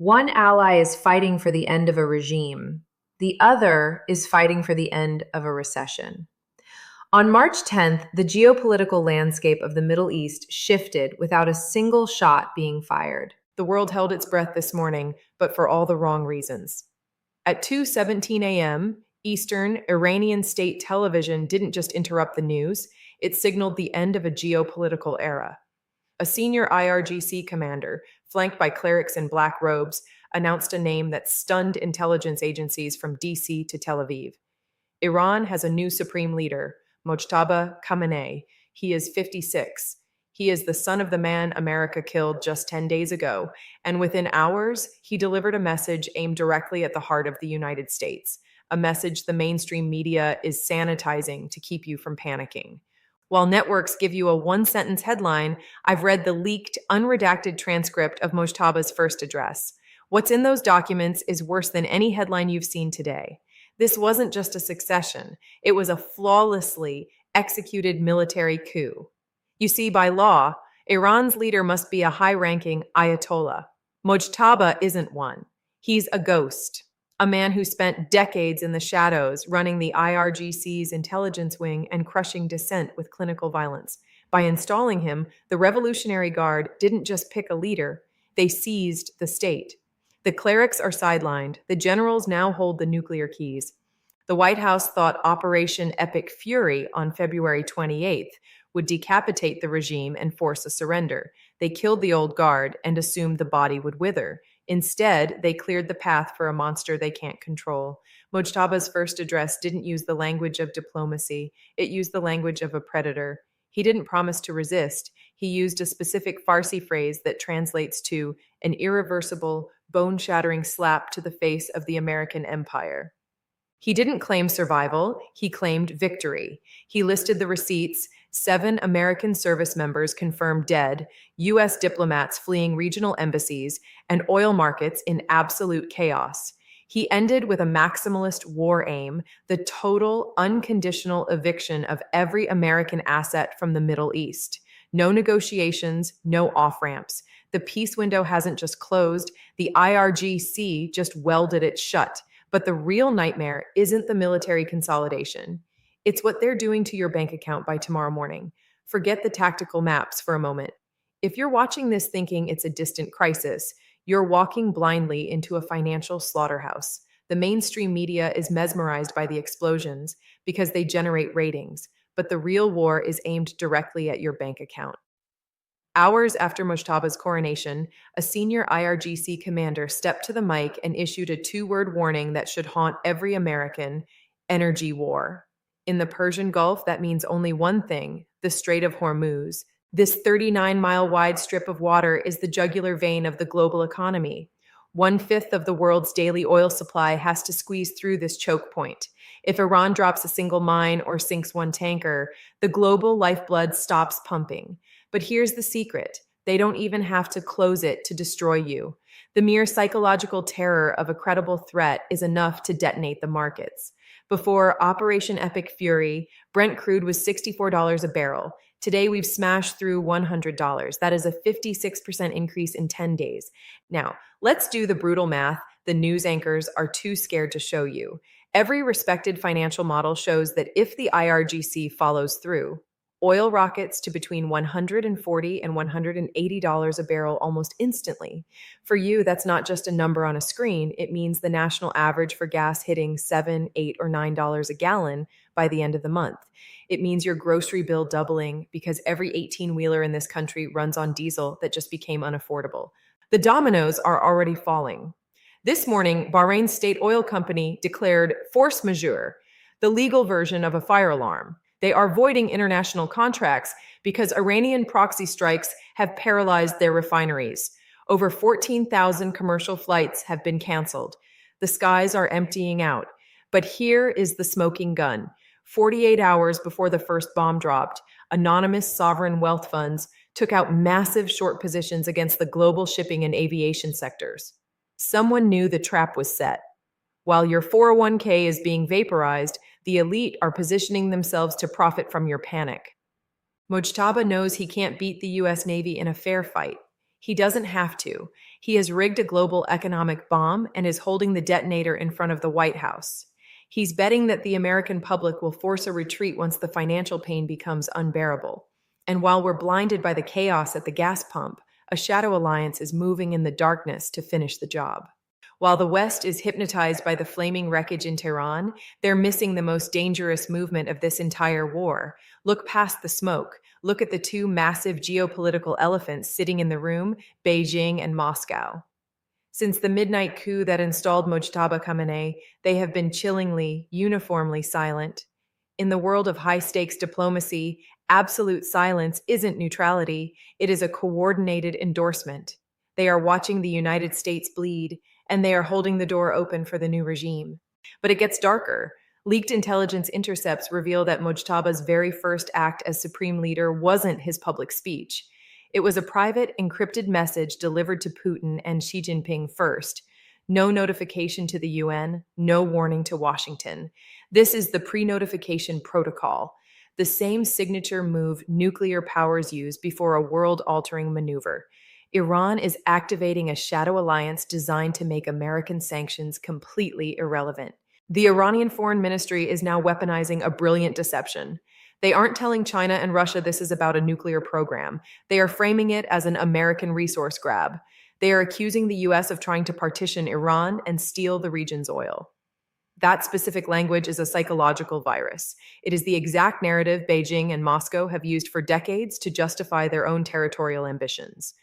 One ally is fighting for the end of a regime. The other is fighting for the end of a recession. On March 10th, the geopolitical landscape of the Middle East shifted without a single shot being fired. The world held its breath this morning, but for all the wrong reasons. At 2:17 a.m. Eastern, Iranian state television didn't just interrupt the news, it signaled the end of a geopolitical era. A senior IRGC commander, flanked by clerics in black robes, announced a name that stunned intelligence agencies from DC to Tel Aviv. Iran has a new supreme leader, Mojtaba Khamenei. He is 56. He is the son of the man America killed just 10 days ago, and within hours, he delivered a message aimed directly at the heart of the United States, a message the mainstream media is sanitizing to keep you from panicking. While networks give you a one-sentence headline, I've read the leaked, unredacted transcript of Mojtaba's first address. What's in those documents is worse than any headline you've seen today. This wasn't just a succession, it was a flawlessly executed military coup. You see, by law, Iran's leader must be a high-ranking Ayatollah. Mojtaba isn't one. He's a ghost, a man who spent decades in the shadows running the IRGC's intelligence wing and crushing dissent with clinical violence. By installing him, the Revolutionary Guard didn't just pick a leader, they seized the state. The clerics are sidelined, the generals now hold the nuclear keys. The White House thought Operation Epic Fury on February 28th would decapitate the regime and force a surrender. They killed the old guard and assumed the body would wither. Instead, they cleared the path for a monster they can't control. Mojtaba's first address didn't use the language of diplomacy, it used the language of a predator. He didn't promise to resist. He used a specific Farsi phrase that translates to an irreversible, bone-shattering slap to the face of the American empire. He didn't claim survival, he claimed victory. He listed the receipts: 7 American service members confirmed dead, U.S. diplomats fleeing regional embassies, and oil markets in absolute chaos. He ended with a maximalist war aim: the total, unconditional eviction of every American asset from the Middle East. No negotiations, no off-ramps. The peace window hasn't just closed, the IRGC just welded it shut. But the real nightmare isn't the military consolidation. It's what they're doing to your bank account by tomorrow morning. Forget the tactical maps for a moment. If you're watching this thinking it's a distant crisis, you're walking blindly into a financial slaughterhouse. The mainstream media is mesmerized by the explosions because they generate ratings, but the real war is aimed directly at your bank account. Hours after Mojtaba's coronation, a senior IRGC commander stepped to the mic and issued a 2-word warning that should haunt every American: energy war. In the Persian Gulf, that means only one thing: the Strait of Hormuz. This 39-mile-wide strip of water is the jugular vein of the global economy. 1/5 of the world's daily oil supply has to squeeze through this choke point. If Iran drops a single mine or sinks one tanker, the global lifeblood stops pumping. But here's the secret: they don't even have to close it to destroy you. The mere psychological terror of a credible threat is enough to detonate the markets. Before Operation Epic Fury, Brent crude was $64 a barrel. Today, we've smashed through $100. That is a 56% increase in 10 days. Now, let's do the brutal math the news anchors are too scared to show you. Every respected financial model shows that if the IRGC follows through, oil rockets to between $140 and $180 a barrel almost instantly. For you, that's not just a number on a screen. It means the national average for gas hitting $7, $8, or $9 a gallon by the end of the month. It means your grocery bill doubling because every 18-wheeler in this country runs on diesel that just became unaffordable. The dominoes are already falling. This morning, Bahrain's state oil company declared force majeure, the legal version of a fire alarm. They are voiding international contracts because Iranian proxy strikes have paralyzed their refineries. Over 14,000 commercial flights have been canceled. The skies are emptying out. But here is the smoking gun. 48 hours before the first bomb dropped, anonymous sovereign wealth funds took out massive short positions against the global shipping and aviation sectors. Someone knew the trap was set. While your 401k is being vaporized, the elite are positioning themselves to profit from your panic. Mojtaba knows he can't beat the U.S. Navy in a fair fight. He doesn't have to. He has rigged a global economic bomb and is holding the detonator in front of the White House. He's betting that the American public will force a retreat once the financial pain becomes unbearable. And while we're blinded by the chaos at the gas pump, a shadow alliance is moving in the darkness to finish the job. While the West is hypnotized by the flaming wreckage in Tehran, they're missing the most dangerous movement of this entire war. Look past the smoke. Look at the two massive geopolitical elephants sitting in the room, Beijing and Moscow. Since the midnight coup that installed Mojtaba Khamenei, they have been chillingly, uniformly silent. In the world of high stakes diplomacy, absolute silence isn't neutrality, it is a coordinated endorsement. They are watching the United States bleed, and they are holding the door open for the new regime. But it gets darker. Leaked intelligence intercepts reveal that Mojtaba's very first act as supreme leader wasn't his public speech. It was a private, encrypted message delivered to Putin and Xi Jinping first. No notification to the UN, no warning to Washington. This is the pre-notification protocol, the same signature move nuclear powers use before a world-altering maneuver. Iran is activating a shadow alliance designed to make American sanctions completely irrelevant. The Iranian Foreign Ministry is now weaponizing a brilliant deception. They aren't telling China and Russia this is about a nuclear program. They are framing it as an American resource grab. They are accusing the US of trying to partition Iran and steal the region's oil. That specific language is a psychological virus. It is the exact narrative Beijing and Moscow have used for decades to justify their own territorial ambitions.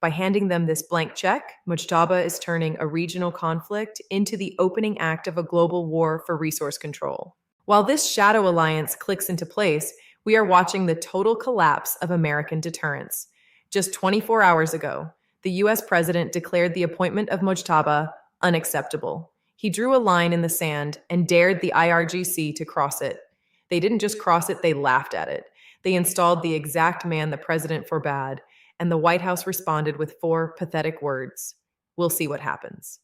By handing them this blank check, Mujtaba is turning a regional conflict into the opening act of a global war for resource control. While this shadow alliance clicks into place, we are watching the total collapse of American deterrence. Just 24 hours ago, the US president declared the appointment of Mujtaba unacceptable. He drew a line in the sand and dared the IRGC to cross it. They didn't just cross it, they laughed at it. They installed the exact man the president forbade, and the White House responded with 4 pathetic words. We'll see what happens.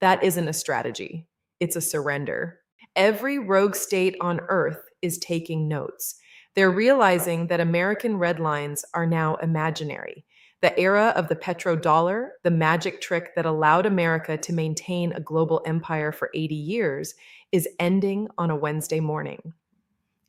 That isn't a strategy. It's a surrender. Every rogue state on Earth is taking notes. They're realizing that American red lines are now imaginary. The era of the petrodollar, the magic trick that allowed America to maintain a global empire for 80 years, is ending on a Wednesday morning.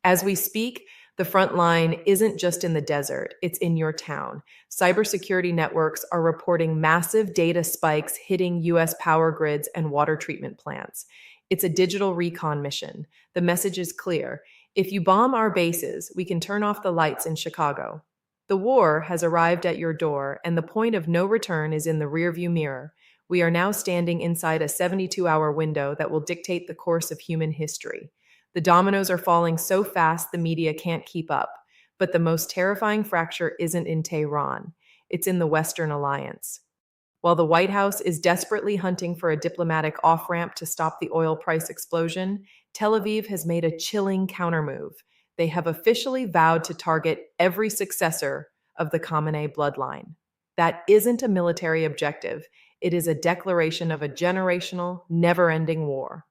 As we speak, the front line isn't just in the desert, it's in your town. Cybersecurity networks are reporting massive data spikes hitting US power grids and water treatment plants. It's a digital recon mission. The message is clear. If you bomb our bases, we can turn off the lights in Chicago. The war has arrived at your door, and the point of no return is in the rearview mirror. We are now standing inside a 72-hour window that will dictate the course of human history. The dominoes are falling so fast the media can't keep up. But the most terrifying fracture isn't in Tehran. It's in the Western alliance. While the White House is desperately hunting for a diplomatic off-ramp to stop the oil price explosion, Tel Aviv has made a chilling countermove. They have officially vowed to target every successor of the Khamenei bloodline. That isn't a military objective. It is a declaration of a generational, never-ending war.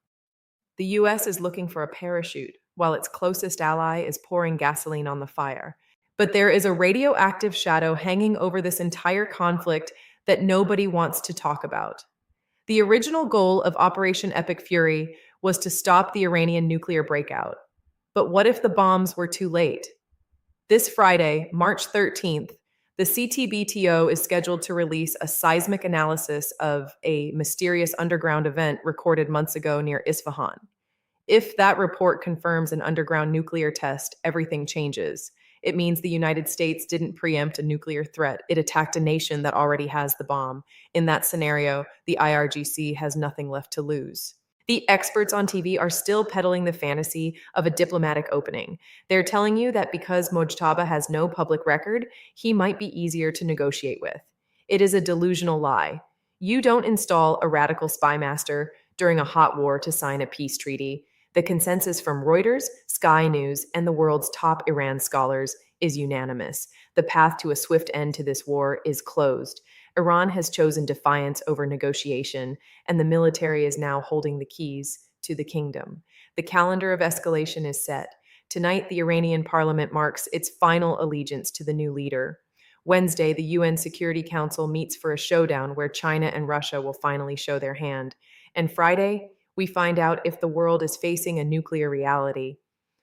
The US is looking for a parachute, while its closest ally is pouring gasoline on the fire. But there is a radioactive shadow hanging over this entire conflict that nobody wants to talk about. The original goal of Operation Epic Fury was to stop the Iranian nuclear breakout. But what if the bombs were too late? This Friday, March 13th, the CTBTO is scheduled to release a seismic analysis of a mysterious underground event recorded months ago near Isfahan. If that report confirms an underground nuclear test, everything changes. It means the United States didn't preempt a nuclear threat. It attacked a nation that already has the bomb. In that scenario, the IRGC has nothing left to lose. The experts on TV are still peddling the fantasy of a diplomatic opening. They're telling you that because Mojtaba has no public record, he might be easier to negotiate with. It is a delusional lie. You don't install a radical spy master during a hot war to sign a peace treaty. The consensus from Reuters, Sky News, and the world's top Iran scholars is unanimous. The path to a swift end to this war is closed. Iran has chosen defiance over negotiation, and the military is now holding the keys to the kingdom. The calendar of escalation is set. Tonight, the Iranian parliament marks its final allegiance to the new leader. Wednesday, the UN Security Council meets for a showdown where China and Russia will finally show their hand. And Friday, we find out if the world is facing a nuclear reality.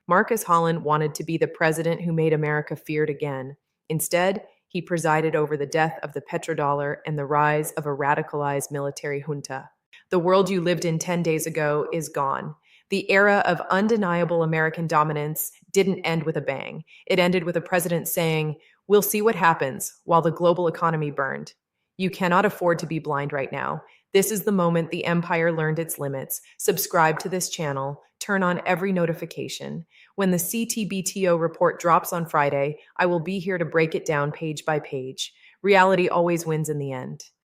Marcus Holland wanted to be the president who made America feared again. Instead, he presided over the death of the petrodollar and the rise of a radicalized military junta. The world you lived in 10 days ago is gone. The era of undeniable American dominance didn't end with a bang. It ended with a president saying, "We'll see what happens," while the global economy burned. You cannot afford to be blind right now. This is the moment the empire learned its limits. Subscribe to this channel. Turn on every notification. When the CTBTO report drops on Friday, I will be here to break it down page by page. Reality always wins in the end.